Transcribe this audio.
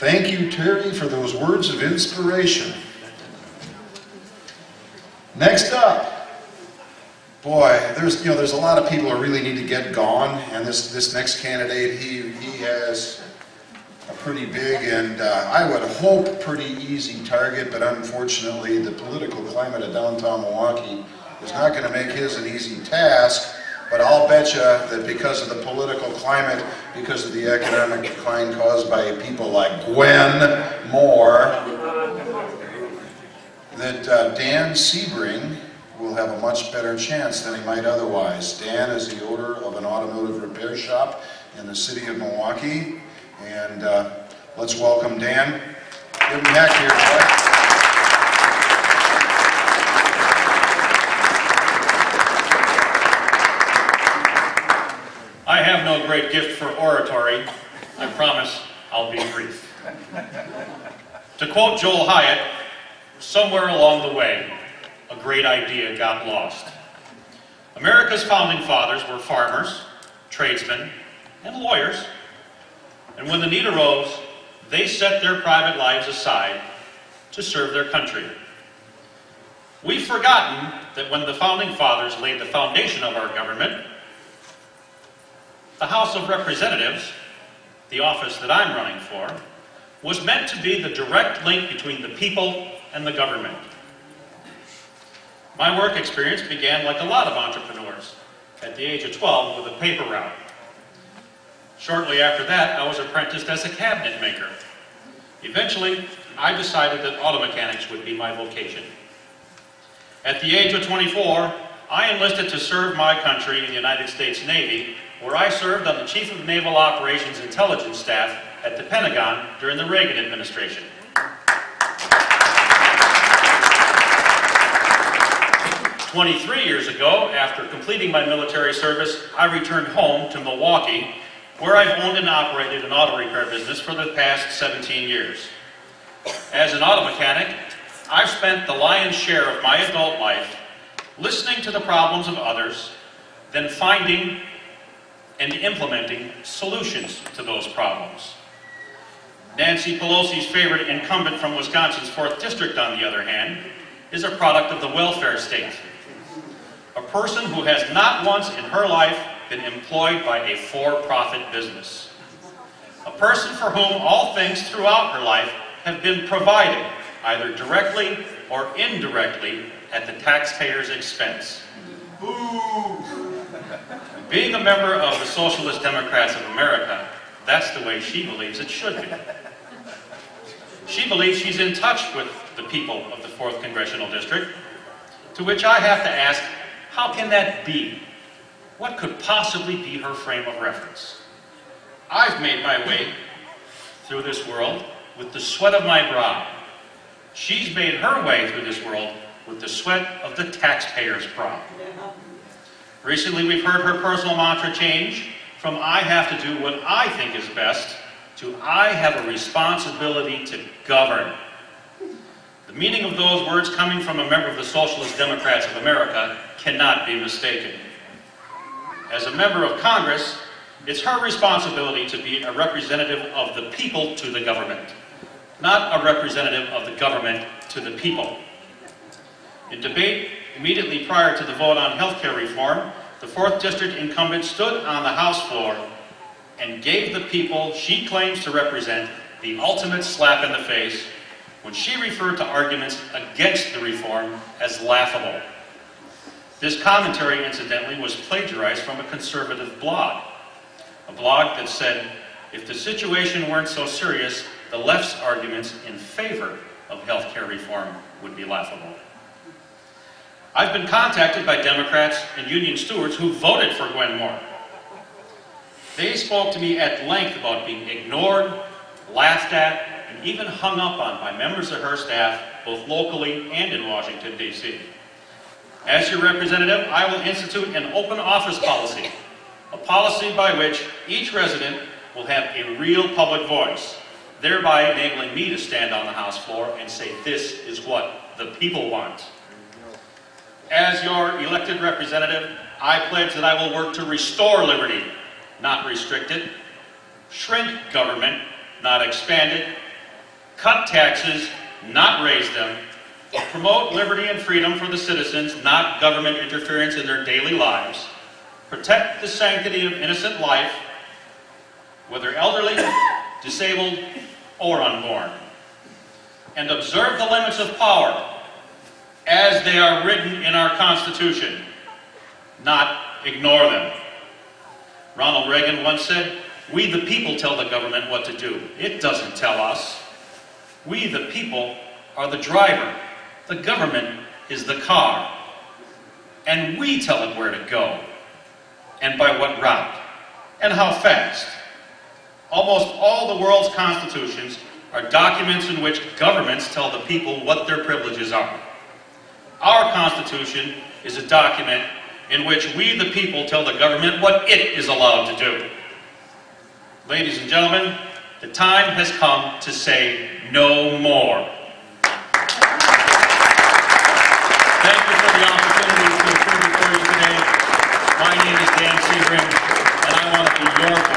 Thank you, Terry, for those words of inspiration. Next up, boy, there's a lot of people who really need to get going, and this next candidate, he has a pretty big and I would hope pretty easy target, but unfortunately the political climate of downtown Milwaukee is not going to make his an easy task. But I'll bet you that because of the political climate, because of the economic decline caused by people like Gwen Moore, that Dan Sebring will have a much better chance than he might otherwise. Dan is the owner of an automotive repair shop in the city of Milwaukee, and let's welcome Dan. Give him heck here, boy. I have no great gift for oratory. I promise I'll be brief. To quote Joel Hyatt, somewhere along the way, a great idea got lost. America's founding fathers were farmers, tradesmen, and lawyers. And when the need arose, they set their private lives aside to serve their country. We've forgotten that when the founding fathers laid the foundation of our government, the House of Representatives, the office that I'm running for, was meant to be the direct link between the people and the government. My work experience began like a lot of entrepreneurs, at the age of 12 with a paper route. Shortly after that, I was apprenticed as a cabinet maker. Eventually, I decided that auto mechanics would be my vocation. At the age of 24, I enlisted to serve my country in the United States Navy, where I served on the Chief of Naval Operations Intelligence Staff at the Pentagon during the Reagan administration. 23 years ago, after completing my military service, I returned home to Milwaukee, where I've owned and operated an auto repair business for the past 17 years. As an auto mechanic, I've spent the lion's share of my adult life listening to the problems of others, then finding and implementing solutions to those problems. Nancy Pelosi's favorite incumbent from Wisconsin's 4th District, on the other hand, is a product of the welfare state. A person who has not once in her life been employed by a for-profit business. A person for whom all things throughout her life have been provided, either directly or indirectly, at the taxpayer's expense. Ooh. Being a member of the Socialist Democrats of America, that's the way she believes it should be. She believes she's in touch with the people of the 4th Congressional District, to which I have to ask, how can that be? What could possibly be her frame of reference? I've made my way through this world with the sweat of my brow. She's made her way through this world with the sweat of the taxpayer's brow. Recently, we've heard her personal mantra change from I have to do what I think is best to I have a responsibility to govern. The meaning of those words coming from a member of the Socialist Democrats of America cannot be mistaken. As a member of Congress, it's her responsibility to be a representative of the people to the government, not a representative of the government to the people. In debate immediately prior to the vote on health care reform, the 4th District incumbent stood on the House floor and gave the people she claims to represent the ultimate slap in the face when she referred to arguments against the reform as laughable. This commentary, incidentally, was plagiarized from a conservative blog. A blog that said, if the situation weren't so serious, the left's arguments in favor of health care reform would be laughable. I've been contacted by Democrats and union stewards who voted for Gwen Moore. They spoke to me at length about being ignored, laughed at, and even hung up on by members of her staff, both locally and in Washington, D.C. As your representative, I will institute an open office policy, a policy by which each resident will have a real public voice, thereby enabling me to stand on the House floor and say, this is what the people want. As your elected representative, I pledge that I will work to restore liberty, not restrict it, shrink government, not expand it, cut taxes, not raise them, promote liberty and freedom for the citizens, not government interference in their daily lives, protect the sanctity of innocent life, whether elderly, disabled, or unborn, and observe the limits of power as they are written in our Constitution, not ignore them. Ronald Reagan once said, "We the people tell the government what to do. It doesn't tell us. We the people are the driver. The government is the car. And we tell it where to go, and by what route, and how fast." Almost all the world's constitutions are documents in which governments tell the people what their privileges are. Our Constitution is a document in which we, the people, tell the government what it is allowed to do. Ladies and gentlemen, the time has come to say no more. Thank you for the opportunity to appear before you today. My name is Dan Sebring, and I want to be your